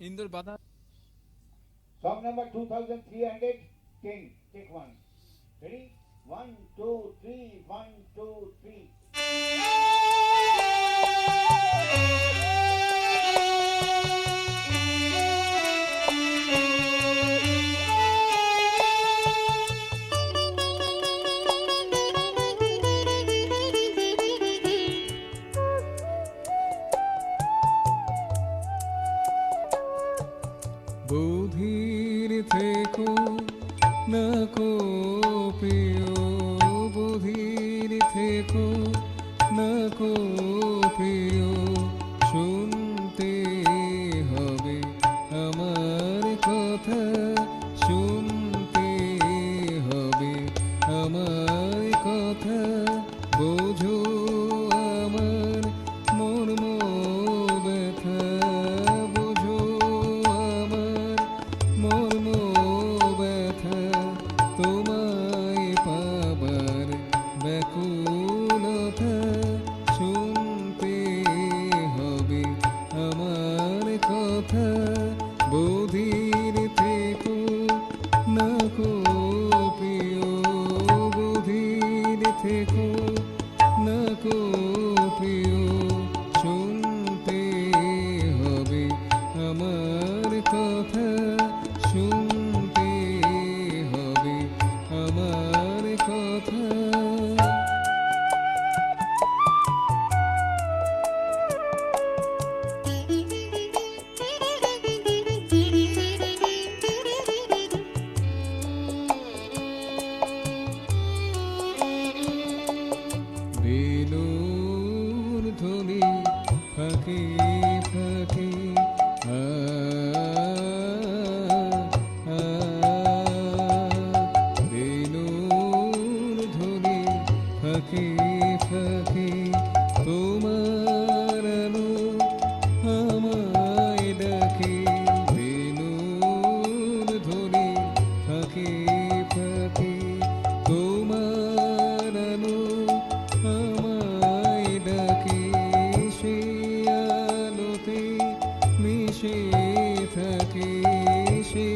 ইন্দোর বাধা। Song number 2300, King. Take one. Ready? 1, 2, 3, 1, 2, 3. বধির থেকো না কো প্রিয়, বধির থেকো না কো প্রিয়, শুনতে হবে আমার কথা, শুনতে হবে আমার কথা, বোঝো আমার মর্ম ব্যথা, বোঝো আমার মর্ম ব্যথা, তোমায় পাবার ব্যাকুলতা, শুনতে হবে আমার কথা, বধির থেকো না কো প্রিয়, বধির থেকো না কো প্রিয়, শুনতে হবে আমার কথা, শুনতে হবে আমার কথা। বেলুর ধ্বনি ফাঁকে ফাঁকে আ আ, বেলুর ধ্বনি ফাঁকে ফাঁকে, তোমার আলো আমায় ডাকে, বেলুর ধ্বনি ফাঁকে ফাঁকে, তোমার আলো আমায় ডাকে, সে আলোতে মিশে থাকে, সে